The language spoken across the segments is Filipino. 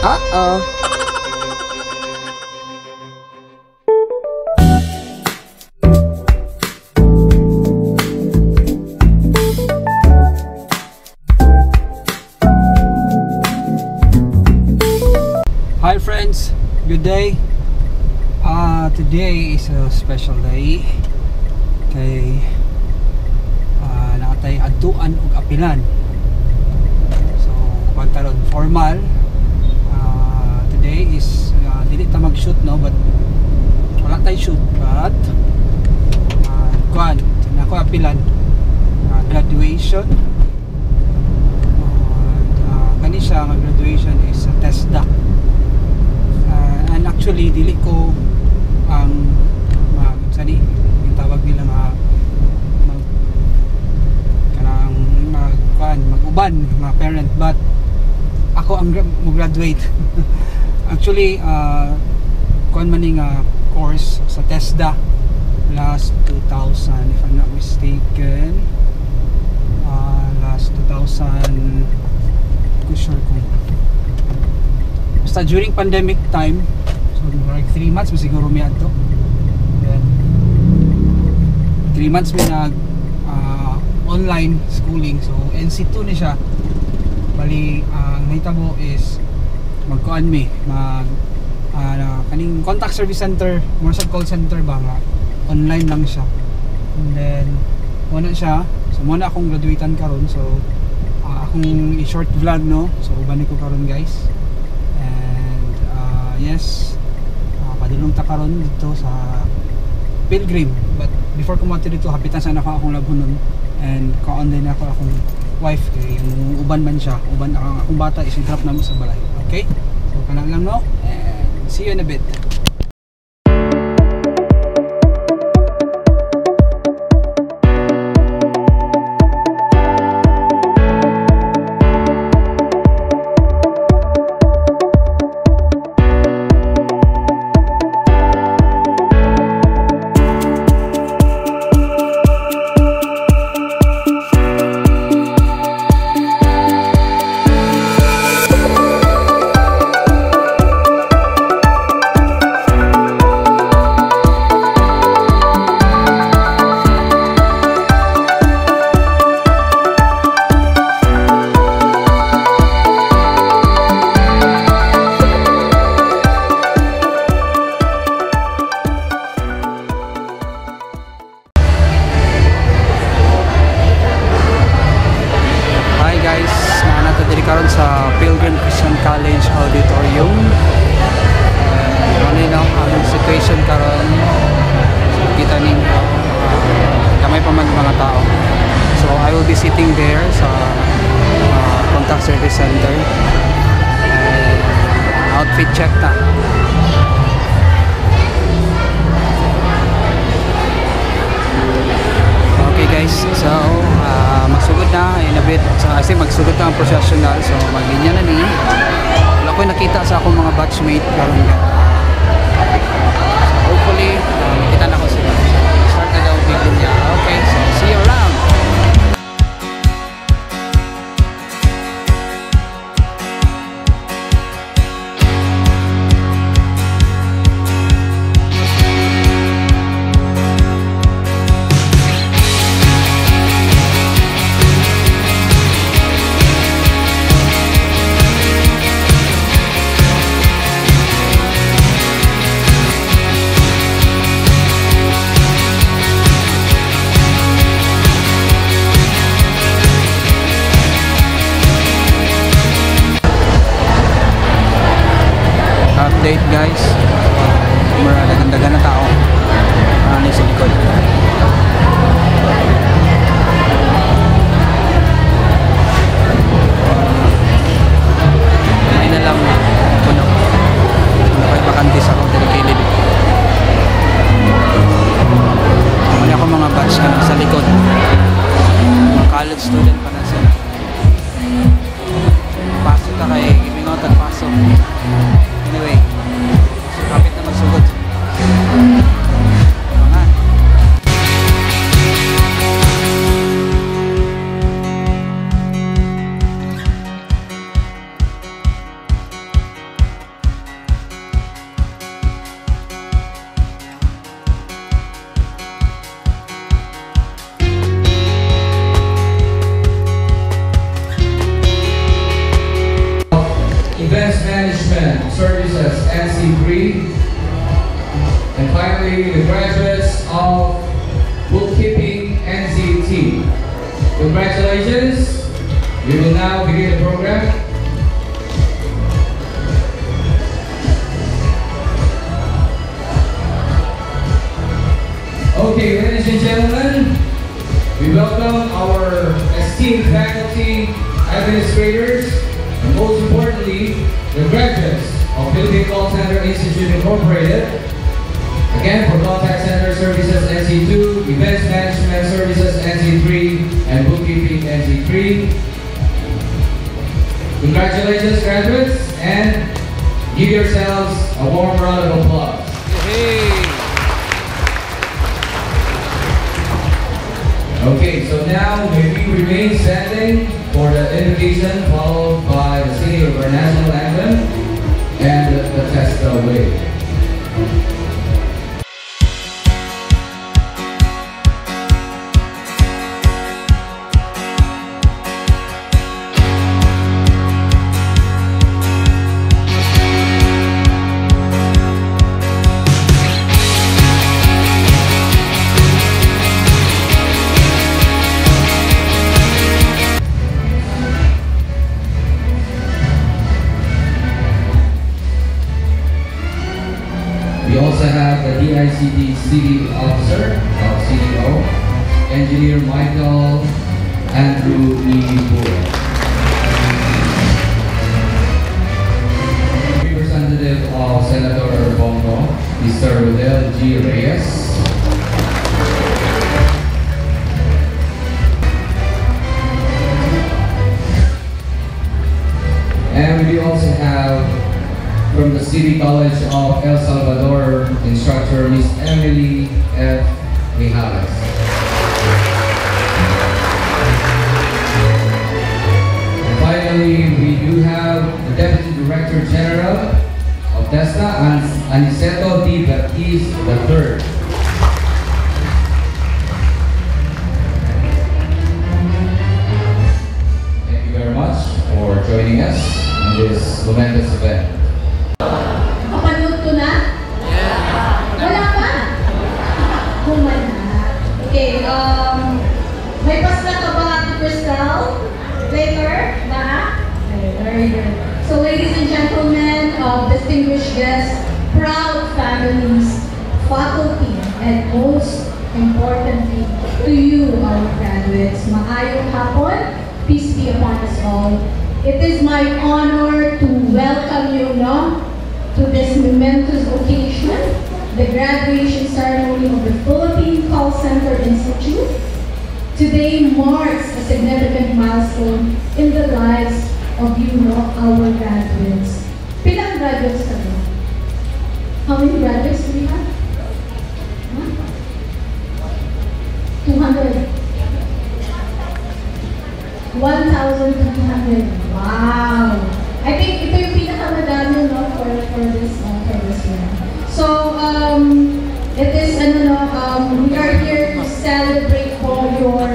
Uh-oh. Hi friends, good day. Today is a special day. Kay nakatay adtuan ug apilan. So pagkaron formal. Today is dili ta mag-shoot no, but wala tay shoot, but kuan nako apilan graduation. Kani siya nga graduation is a TESDA. And actually dili ko ang sani yung tawag nila mag-uban mga parent, but ako ang mag-graduate. Actually kuan man ning course sa TESDA last 2000 if I'm not mistaken, last 2000 ko sure kung basta during pandemic time. So like 3 months mo siguro may adto. Then 3 months may nag online schooling. So NC2 ni siya. Bali ang nahitabo is magkuan mi kaning contact service center, more sa call center ba nga online lang siya. And then muna siya. So muna akong graduatean karon. So akong i-short vlog no. So uban ko karon guys. And yes, padulong ta karon dito sa Pilgrim. But before kumonti dito, hapitan sana ako akong labhonon. And kaon din ako akong wife kay uban man siya. Uban akong bata is drop na mo sa balay. Okay? So kana lang no. And see you in a bit. Karon sa Pilgrim Christian College Auditorium. Ano na ang situation karon? Kita ninyo kamay pa man mga tao. So I will be sitting there sa contact service center. Outfit check ta. Okay guys, so magsugod na in a bit. So kasi magsugod na ang processional. So maglinya na ni. Wala ko nakita sa akong mga batchmate karon nga. So hopefully makita na ko sila. Start na daw linya. Okay, so see you around. Update guys, dagan-dagan na tao sa likod. May na lang puno may bakante sa akong delikilid. Muna ako mga batch ka sa likod, mga college student pa na sila. Pasok ka kay giving out at pasok. Anyway, kapit na magsugod. finally, the graduates of Bookkeeping NCT. Congratulations. We will now begin the program. Okay, ladies and gentlemen, we welcome our esteemed faculty, administrators, and most importantly, the graduates of Philippine Call Center Institute Incorporated. Again, for Contact Center Services NC2, Events Management Services NC3, and Bookkeeping NC3. Congratulations, graduates, and give yourselves a warm round of applause. Hey. Okay, so now may we remain standing for the invocation, followed by the singing of our national anthem and the test away. We also have the DICT City Officer of CDO, Engineer Michael Andrew E. Bull. Representative of Senator Bongo, Mr. Rodel G. Reyes. And we also have from the City College of El Salvador, instructor Ms. Emily F. Mijales. And finally, we do have the Deputy Director General of TESDA, Aniceto D. Baptiste III. Thank you very much for joining us on this momentous event. Kapanood ko na? Yeah. Wala pa? Humana. Okay, may pasla ka ba, Ate Crystal? Later? Na? Okay, very good. So ladies and gentlemen, distinguished guests, proud families, faculty, and most importantly, to you, our graduates, maayong hapon, peace be upon us all. It is my honor to welcome you, to this momentous occasion, the graduation ceremony of the Philippine Call Center Institute. Today marks a significant milestone in the lives of our graduates. Pilang graduates ka ba? How many graduates do we have? 200. 1,200. Wow! I think ito yung pinakamadami for this year. So it is we are here to celebrate for your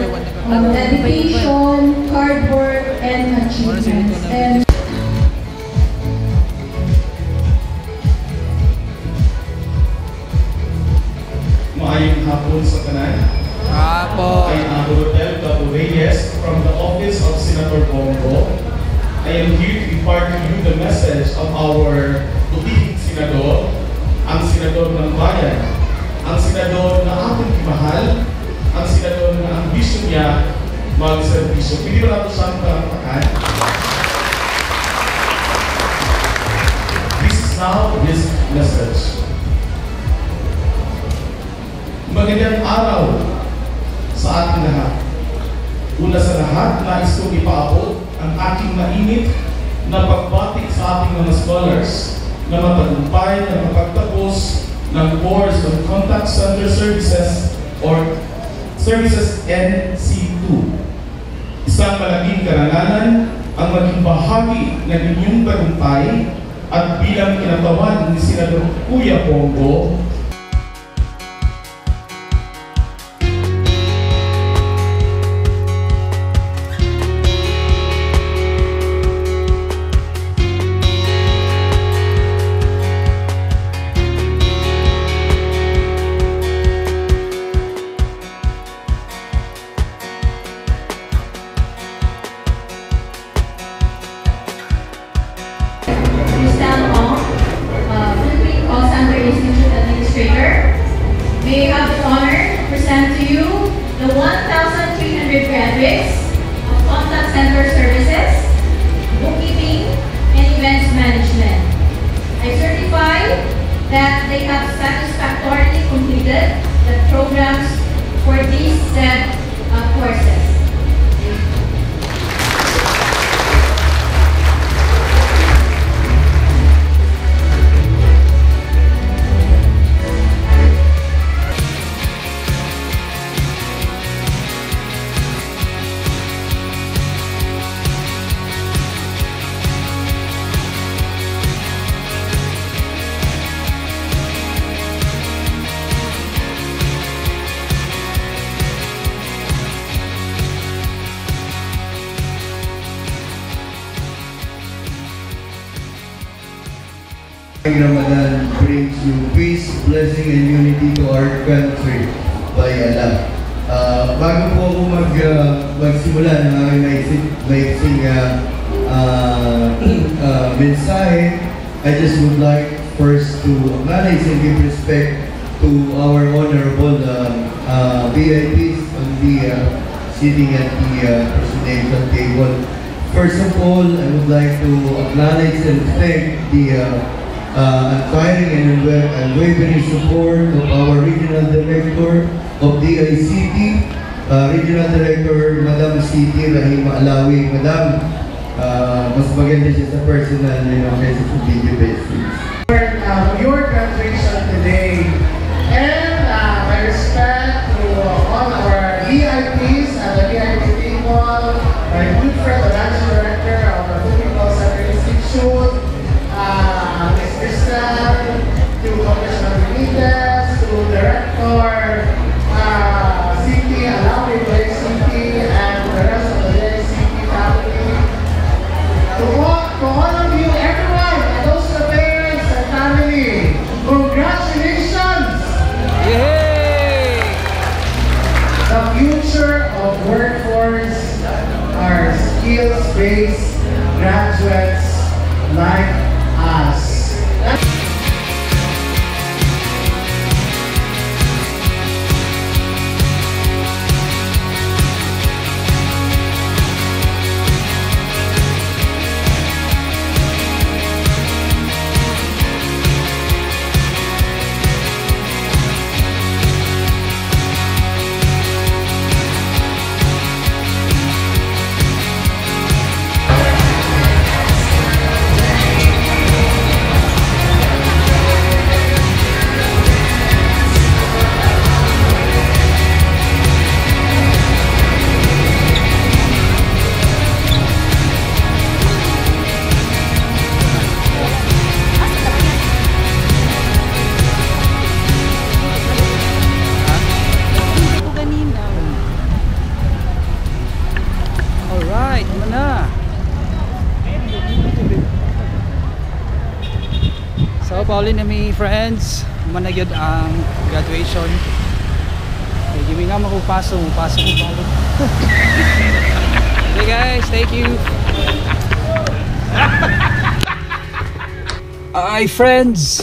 dedication, hard work, and achievements. And maayong hapon sa tanan. I am Rodel W. Reyes from the office of Senator Bongo. I am here to impart to you the message of our butiking senador, ang senador ng bayan, ang senador na ating kimahal, ang senador na ang vision niya mag-servisyo. Hindi ba nato saan palakpakan? This is now his message. Magandang araw sa ating lahat. Una sa lahat, nais kong ipaabot ang aking mainit na pagbati sa ating mga scholars na matagumpay na makapagtapos ng course of Contact Center Services or Services NC2. Isang malaking karangalan ang maging bahagi ng inyong tagumpay at bilang kinatawan ni Senador Kuya Bongo, graduates of contact center services, bookkeeping, and events management. I certify that they have satisfactorily completed the programs for these said courses. Ramadan brings you peace, blessing, and unity to our country by Allah. Bago po ako magsimula ng aking maiksing mensahe, I just would like first to acknowledge and give respect to our honorable VIPs on the sitting at the presidential table. First of all, I would like to acknowledge and thank the untiring and unwavering support of our Regional Director of DICT, Regional Director Madam Siti Rahima Alawi. Madam, mas maganda siya sa personal kaysa sa video basis. Your graduation today, and my respect to all our VIPs at the VIP table, my good friend, the National Director of the Philippine Call Center Institute, Ms. Crystal, to Commissioner Benitez, to Director CP, Alawi, CP, and the rest of the CP family. To all of you, everyone, and those the parents and family, congratulations! Yay! The future of workforce are skills-based graduates like us. So, Pauline na may friends, managyod ang graduation. Okay, hindi nga makupasok ko Pauline. Okay guys, thank you. Ay friends,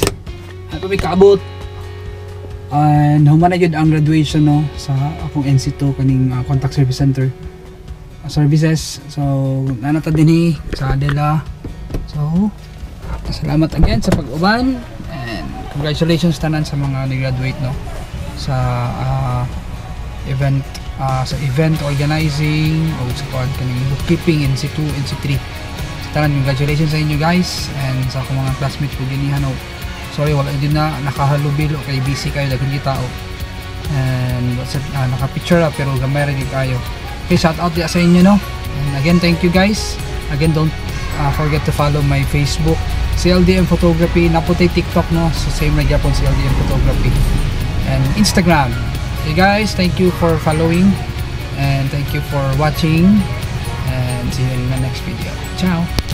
ako may kaabot. And humanagyod ang graduation no sa akong NC2 kaning contact service center services. So, nanata din sa Adela. So, salamat again sa pag-uban and congratulations tanan sa mga nag-graduate no sa event organizing o sa kaning bookkeeping NC2, NC3. So, tanan congratulations sa inyo guys and sa akong mga classmates ko ginihan no. Sorry wala din na nakahalubilo kay busy kayo daghang tao. And naka-picture up pero gamay ra gyud kayo. Okay, shout out sa inyo no. And again thank you guys. Again don't forget to follow my Facebook CLDM Photography, naputay TikTok no, so same na Japon CLDM Photography and Instagram. Okay guys, thank you for following and thank you for watching and see you in the next video. Ciao!